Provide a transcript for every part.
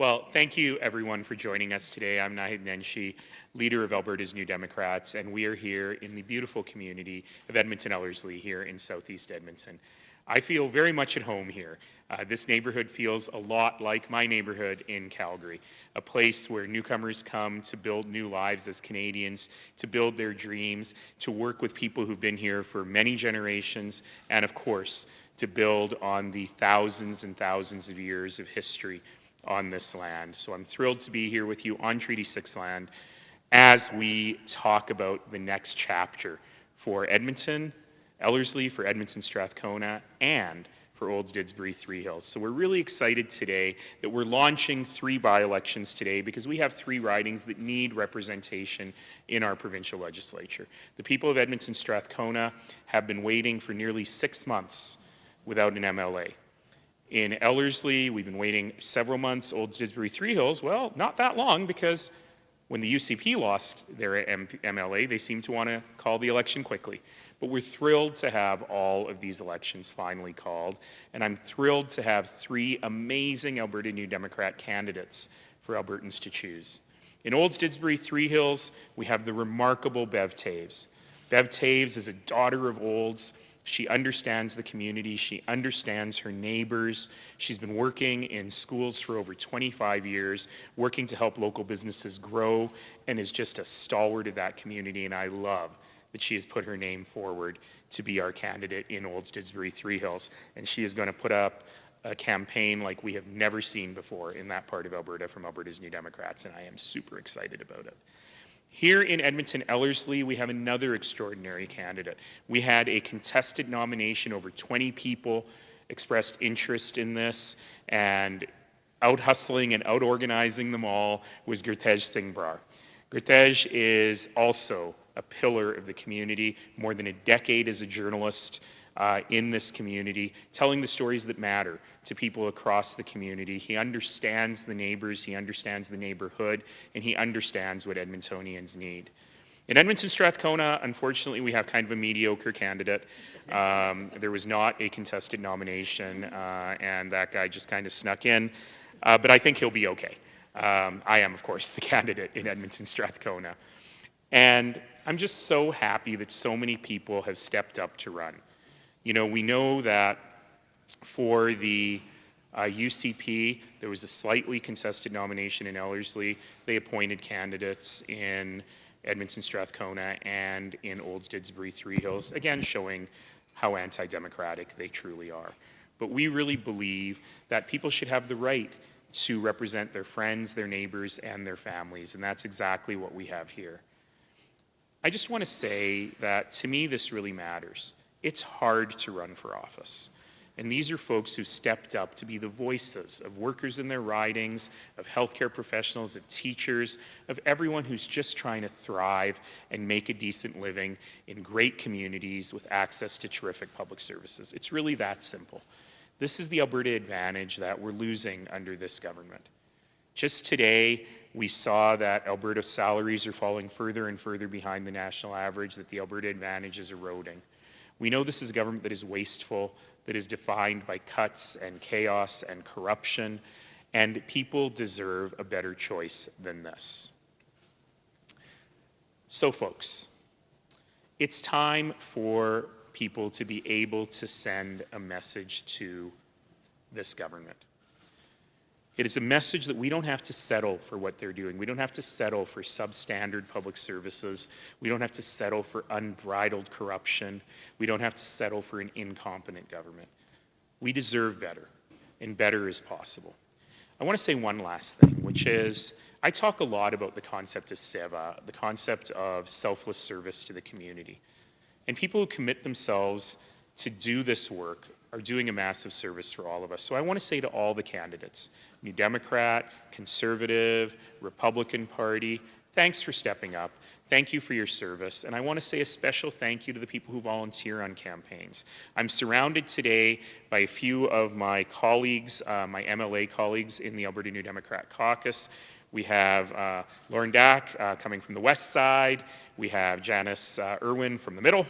Well, thank you everyone for joining us today. I'm Naheed Nenshi, leader of Alberta's New Democrats, and we are here in the beautiful community of Edmonton-Ellerslie here in southeast Edmonton. I feel very much at home here. This neighborhood feels a lot like my neighborhood in Calgary, a place where newcomers come to build new lives as Canadians, to build their dreams, to work with people who've been here for many generations, and of course, to build on the thousands and thousands of years of history on this land. So I'm thrilled to be here with you on Treaty 6 land as we talk about the next chapter for Edmonton, Ellerslie, for Edmonton-Strathcona, and for Olds Didsbury Three Hills. So we're really excited today that we're launching 3 by-elections today because we have 3 ridings that need representation in our provincial legislature. The people of Edmonton-Strathcona have been waiting for nearly 6 months without an MLA. In Ellerslie, we've been waiting several months. Olds Didsbury Three Hills, well, not that long, because when the UCP lost their MLA, they seemed to want to call the election quickly. But we're thrilled to have all of these elections finally called, and I'm thrilled to have 3 amazing Alberta New Democrat candidates for Albertans to choose. In Olds Didsbury Three Hills, we have the remarkable Bev Taves. Bev Taves is a daughter of Olds. She understands the community. She understands her neighbors. She's been working in schools for over 25 years, working to help local businesses grow, and is just a stalwart of that community. And I love that she has put her name forward to be our candidate in Olds Didsbury Three Hills. And she is going to put up a campaign like we have never seen before in that part of Alberta from Alberta's New Democrats, and I am super excited about it. Here in Edmonton-Ellerslie, we have another extraordinary candidate. We had a contested nomination. Over 20 people expressed interest in this, and out-hustling and out-organizing them all was Gurtej Singh Brar. Gurtej is also a pillar of the community, more than a decade as a journalist in this community, telling the stories that matter to people across the community. He understands the neighbors, he understands the neighborhood, and he understands what Edmontonians need. In Edmonton-Strathcona, unfortunately, we have kind of a mediocre candidate. There was not a contested nomination, and that guy just kind of snuck in, but I think he'll be okay. I am, of course, the candidate in Edmonton-Strathcona. And I'm just so happy that so many people have stepped up to run. You know, we know that for the UCP, there was a slightly contested nomination in Ellerslie. They appointed candidates in Edmonton-Strathcona and in Olds Didsbury Three Hills, again showing how anti-democratic they truly are. But we really believe that people should have the right to represent their friends, their neighbors, and their families, and that's exactly what we have here. I just want to say that to me this really matters. It's hard to run for office. And these are folks who stepped up to be the voices of workers in their ridings, of healthcare professionals, of teachers, of everyone who's just trying to thrive and make a decent living in great communities with access to terrific public services. It's really that simple. This is the Alberta advantage that we're losing under this government. Just today, we saw that Alberta salaries are falling further and further behind the national average, that the Alberta advantage is eroding. We know this is a government that is wasteful, that is defined by cuts and chaos and corruption, and people deserve a better choice than this. So folks, it's time for people to be able to send a message to this government. It is a message that we don't have to settle for what they're doing. We don't have to settle for substandard public services. We don't have to settle for unbridled corruption. We don't have to settle for an incompetent government. We deserve better, and better is possible. I want to say one last thing, which is I talk a lot about the concept of seva, the concept of selfless service to the community. And people who commit themselves to do this work are doing a massive service for all of us. So I want to say to all the candidates, New Democrat, Conservative, Republican Party, thanks for stepping up. Thank you for your service. And I want to say a special thank you to the people who volunteer on campaigns. I'm surrounded today by a few of my colleagues, my MLA colleagues in the Alberta New Democrat caucus. We have Lauren Dack coming from the west side. We have Janice Irwin from the middle.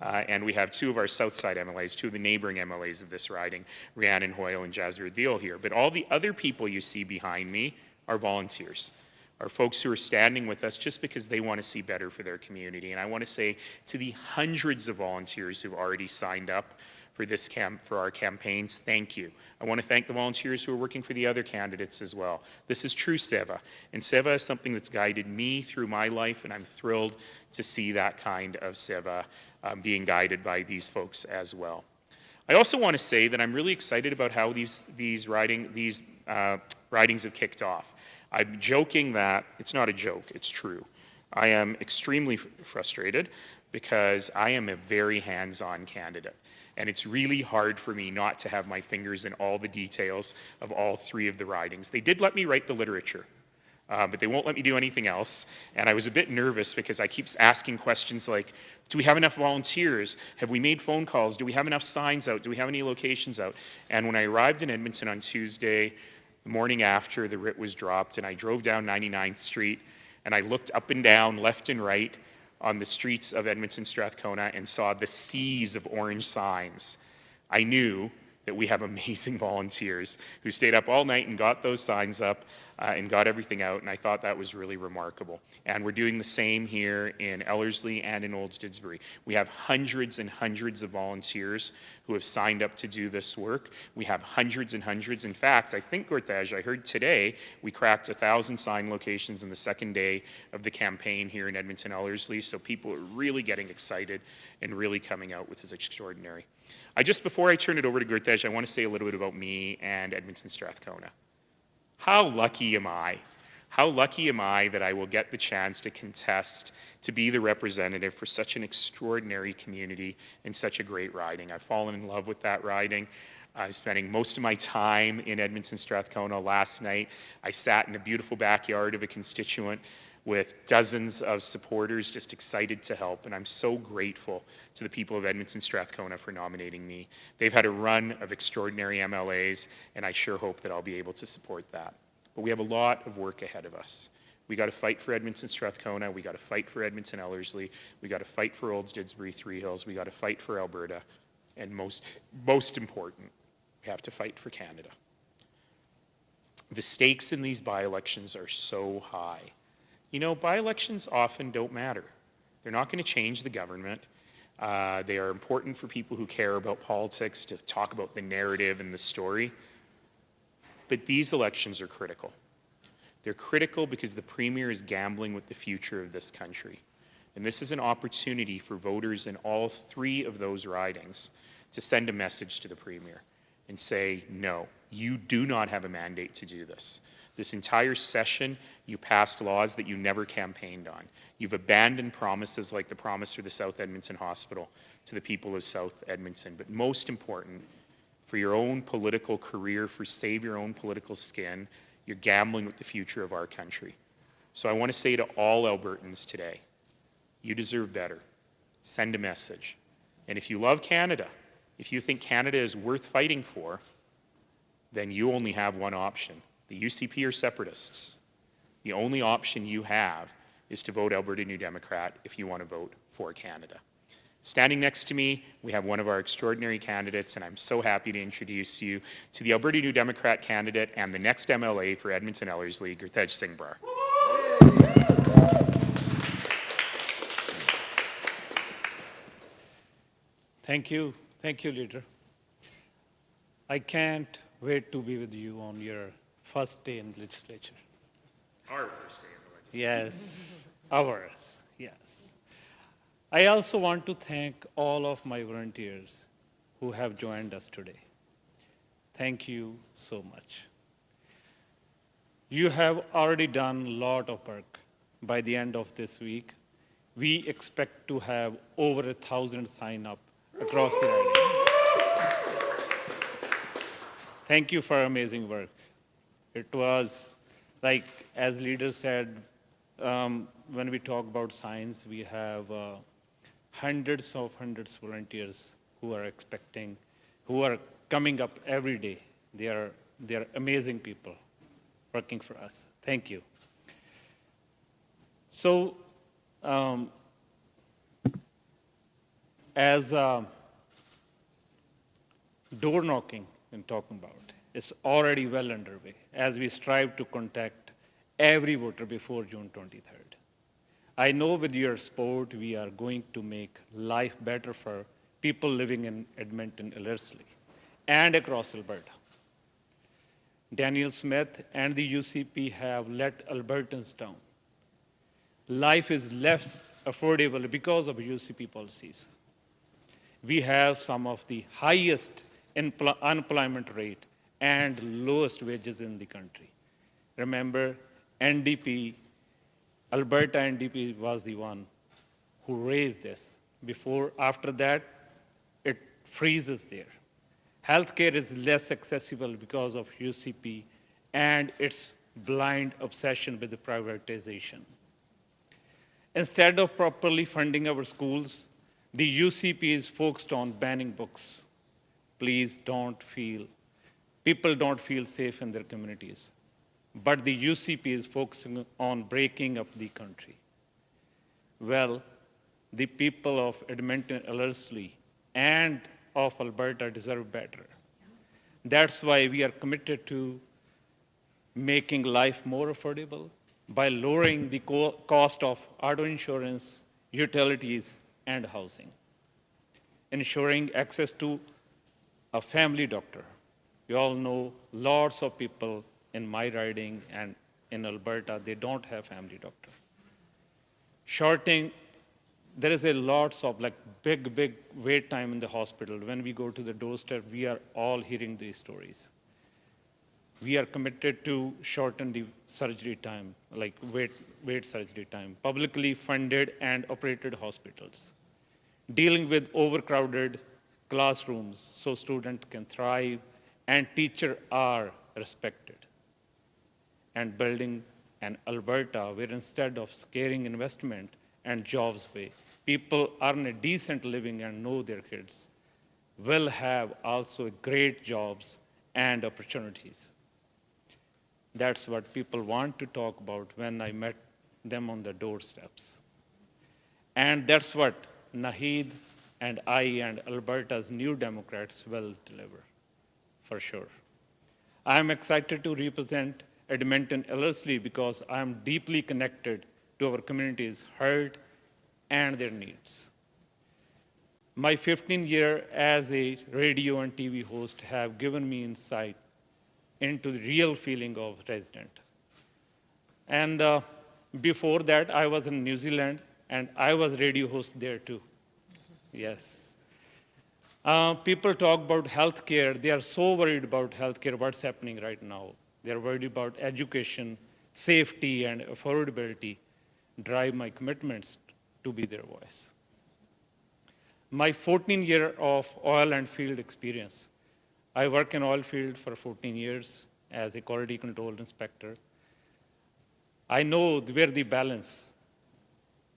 And we have two of our south side MLAs, two of the neighboring MLAs of this riding, Rhiannon Hoyle and Jazzer Adil here. But all the other people you see behind me are volunteers, are folks who are standing with us just because they want to see better for their community. And I want to say to the hundreds of volunteers who've already signed up for our campaigns, thank you. I want to thank the volunteers who are working for the other candidates as well. This is true seva, and seva is something that's guided me through my life, and I'm thrilled to see that kind of seva being guided by these folks as well. I also want to say that I'm really excited about how these ridings have kicked off. I'm joking that it's not a joke, it's true. I am extremely frustrated because I am a very hands-on candidate. And it's really hard for me not to have my fingers in all the details of all three of the ridings. They did let me write the literature, but they won't let me do anything else. And I was a bit nervous because I keep asking questions like, do we have enough volunteers? Have we made phone calls? Do we have enough signs out? Do we have any locations out? And when I arrived in Edmonton on Tuesday, the morning after the writ was dropped, and I drove down 99th Street, and I looked up and down, left and right, on the streets of Edmonton-Strathcona and saw the seas of orange signs, I knew that we have amazing volunteers who stayed up all night and got those signs up and got everything out, and I thought that was really remarkable. And we're doing the same here in Ellerslie and in Olds Didsbury. We have hundreds and hundreds of volunteers who have signed up to do this work. We have hundreds and hundreds. In fact, I think, Gurtej, I heard today we cracked 1,000 sign locations in the second day of the campaign here in Edmonton-Ellerslie, so people are really getting excited and really coming out, which is extraordinary. Before I turn it over to Gurtej, I want to say a little bit about me and Edmonton-Strathcona. How lucky am I? How lucky am I that I will get the chance to contest, to be the representative for such an extraordinary community and such a great riding. I've fallen in love with that riding. I'm spending most of my time in Edmonton-Strathcona. Last night, I sat in a beautiful backyard of a constituent with dozens of supporters just excited to help, and I'm so grateful to the people of Edmonton-Strathcona for nominating me. They've had a run of extraordinary MLAs, and I sure hope that I'll be able to support that. But we have a lot of work ahead of us. We got to fight for Edmonton-Strathcona, we got to fight for Edmonton-Ellerslie, we got to fight for Olds Didsbury Three Hills, we got to fight for Alberta, and most important, we have to fight for Canada. The stakes in these by-elections are so high. You know, by-elections often don't matter. They're not going to change the government. They are important for people who care about politics to talk about the narrative and the story. But these elections are critical. They're critical because the Premier is gambling with the future of this country. And this is an opportunity for voters in all three of those ridings to send a message to the Premier and say, no, you do not have a mandate to do this. This entire session, you passed laws that you never campaigned on. You've abandoned promises like the promise for the South Edmonton Hospital to the people of South Edmonton. But most important, for your own political career, for save your own political skin, you're gambling with the future of our country. So I want to say to all Albertans today, you deserve better. Send a message. And if you love Canada, if you think Canada is worth fighting for, then you only have one option. The UCP are separatists. The only option you have is to vote Alberta New Democrat if you want to vote for Canada. Standing next to me, we have one of our extraordinary candidates, and I'm so happy to introduce you to the Alberta New Democrat candidate and the next MLA for Edmonton-Ellerslie, Gurtej Singh Brar. Thank you, Leader. I can't wait to be with you on your first day in legislature. Our first day in the legislature. Yes, ours, yes. I also want to thank all of my volunteers who have joined us today. Thank you so much. You have already done a lot of work. By the end of this week, we expect to have over 1,000 sign up across the riding. Thank you for amazing work. It was, like as leader said, when we talk about science, we have hundreds of volunteers who are coming up every day. They are amazing people working for us. Thank you. So, um, as door knocking and talking about is already well underway as we strive to contact every voter before June 23rd. I know with your support, we are going to make life better for people living in Edmonton-Ellerslie and across Alberta. Daniel Smith and the UCP have let Albertans down. Life is less affordable because of UCP policies. We have some of the highest unemployment rate and lowest wages in the country. Remember, NDP, Alberta NDP was the one who raised this. After that, it freezes there. Healthcare is less accessible because of UCP and its blind obsession with the privatization. Instead of properly funding our schools, the UCP is focused on banning books. People don't feel safe in their communities. But the UCP is focusing on breaking up the country. Well, the people of Edmonton-Ellerslie and of Alberta deserve better. That's why we are committed to making life more affordable by lowering the cost of auto insurance, utilities, and housing. Ensuring access to a family doctor. You all know lots of people in my riding and in Alberta, they don't have family doctor. There is a lots of big wait time in the hospital. When we go to the doorstep, we are all hearing these stories. We are committed to shorten the surgery time, wait surgery time, publicly funded and operated hospitals, dealing with overcrowded classrooms so students can thrive and teachers are respected, and building an Alberta where instead of scaring investment and jobs away, people earn a decent living and know their kids will have also great jobs and opportunities. That's what people want to talk about when I met them on the doorsteps. And that's what Naheed and I and Alberta's New Democrats will deliver, for sure. I'm excited to represent Edmonton-Ellerslie because I'm deeply connected to our community's hurt and their needs. My 15 years as a radio and TV host have given me insight into the real feeling of resident. And before that, I was in New Zealand, and I was radio host there too. Yes. People talk about healthcare. They are so worried about healthcare, what's happening right now. They're worried about education, safety, and affordability drive my commitments to be their voice. My 14 years of oil and field experience. I work in oil field for 14 years as a quality control inspector. I know where the balance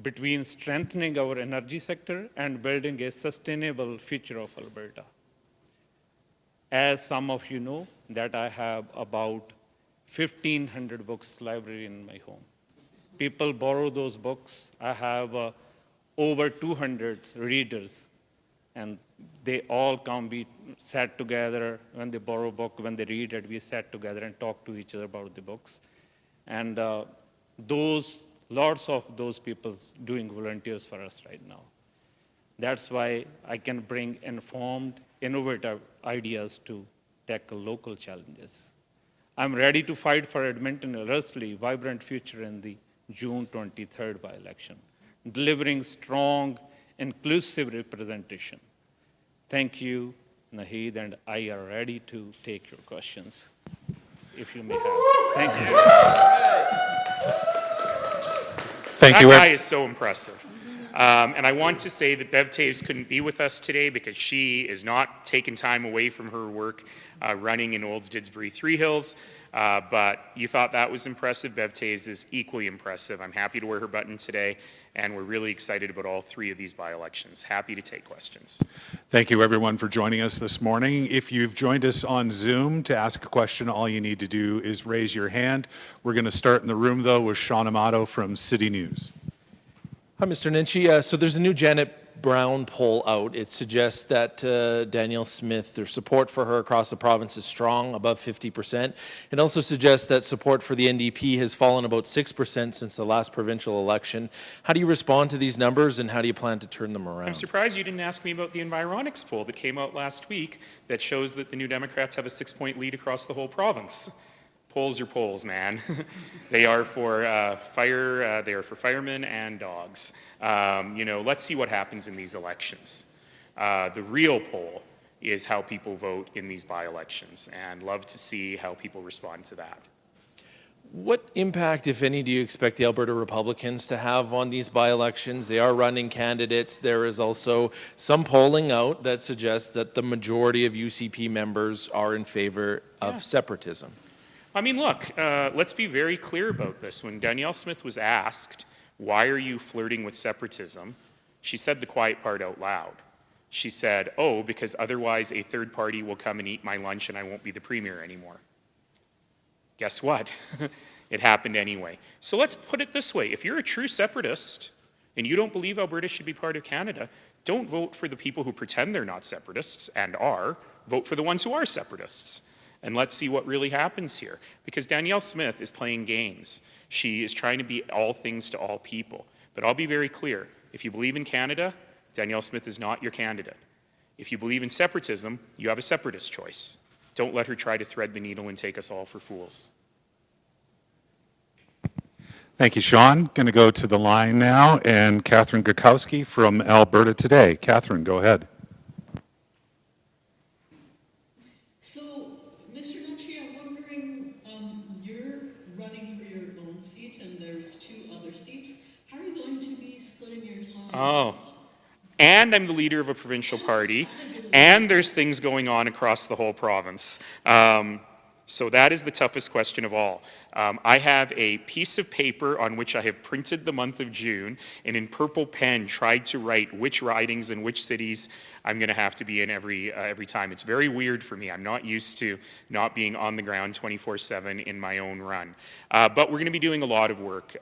between strengthening our energy sector and building a sustainable future of Alberta. As some of you know, that I have about 1,500 books library in my home. People borrow those books. I have over 200 readers, and they all come, we sat together. When they borrow a book, when they read it, we sat together and talk to each other about the books. And lots of those people doing volunteers for us right now. That's why I can bring informed, innovative ideas to tackle local challenges. I'm ready to fight for Edmonton-Ellerslie vibrant future in the June 23rd by-election, delivering strong, inclusive representation. Thank you, Naheed, and I are ready to take your questions, if you may have. Thank you. That guy is so impressive. And I want to say that Bev Taves couldn't be with us today because she is not taking time away from her work running in Olds Didsbury Three Hills. But you thought that was impressive. Bev Taves is equally impressive. I'm happy to wear her button today, and we're really excited about all three of these by-elections. Happy to take questions. Thank you, everyone, for joining us this morning. If you've joined us on Zoom to ask a question, all you need to do is raise your hand. We're going to start in the room, though, with Sean Amato from City News. Hi, Mr. Nenshi. So there's a new Janet Brown poll out. It suggests that Danielle Smith, their support for her across the province is strong, above 50%. It also suggests that support for the NDP has fallen about 6% since the last provincial election. How do you respond to these numbers, and how do you plan to turn them around? I'm surprised you didn't ask me about the Environics poll that came out last week that shows that the New Democrats have a 6-point lead across the whole province. Polls are polls, man. They are for they are for firemen and dogs. Let's see what happens in these elections. The real poll is how people vote in these by-elections, and love to see how people respond to that. What impact, if any, do you expect the Alberta Republicans to have on these by-elections? They are running candidates. There is also some polling out that suggests that the majority of UCP members are in favor of separatism. I mean, look, let's be very clear about this. When Danielle Smith was asked, why are you flirting with separatism, she said the quiet part out loud. She said, oh, because otherwise a third party will come and eat my lunch and I won't be the premier anymore. Guess what? It happened anyway. So let's put it this way. If you're a true separatist and you don't believe Alberta should be part of Canada, don't vote for the people who pretend they're not separatists and are. Vote for the ones who are separatists. And let's see what really happens here. Because Danielle Smith is playing games. She is trying to be all things to all people. But I'll be very clear. If you believe in Canada, Danielle Smith is not your candidate. If you believe in separatism, you have a separatist choice. Don't let her try to thread the needle and take us all for fools. Thank you, Sean. Going to go to the line now, and Catherine Gurkowski from Alberta Today. Catherine, go ahead. Oh, and I'm the leader of a provincial party, and there's things going on across the whole province. So that is the toughest question of all. I have a piece of paper on which I have printed the month of June and in purple pen tried to write which ridings and which cities I'm going to have to be in every time. It's very weird for me. I'm not used to not being on the ground 24/7 in my own run. But we're going to be doing a lot of work.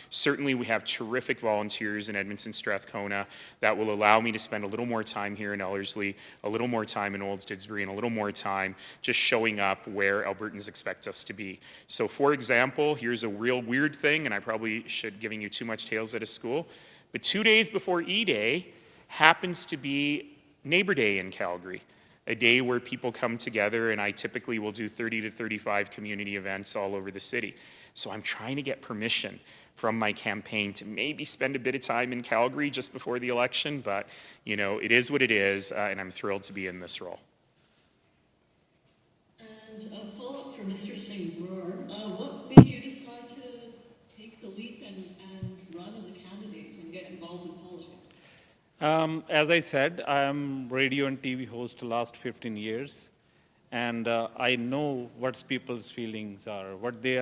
Certainly we have terrific volunteers in Edmonton-Strathcona that will allow me to spend a little more time here in Ellerslie, a little more time in Olds Didsbury, and a little more time just showing up where Albertans expect us to be. So for example, here's a real weird thing, and I probably should giving you too much tales at a school, but 2 days before E-Day happens to be Neighbor Day in Calgary, a day where people come together, and I typically will do 30 to 35 community events all over the city. So I'm trying to get permission from my campaign to maybe spend a bit of time in Calgary just before the election, but it is what it is, and I'm thrilled to be in this role. And a follow-up for Mr. Singh Brar. What made you decide to take the leap and run as a candidate and get involved in politics? As I said, I'm radio and TV host the last 15 years, and I know what people's feelings are, what they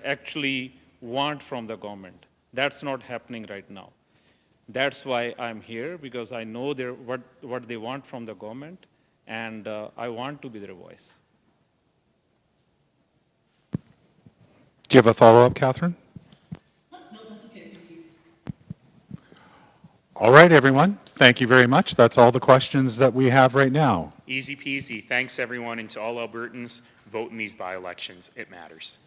actually want from the government. That's not happening right now. That's why I'm here, because I know what they want from the government, and I want to be their voice. Do you have a follow-up, Catherine? No, that's okay. Thank you. All right, everyone. Thank you very much. That's all the questions that we have right now. Easy peasy. Thanks, everyone, and to all Albertans, vote in these by-elections. It matters.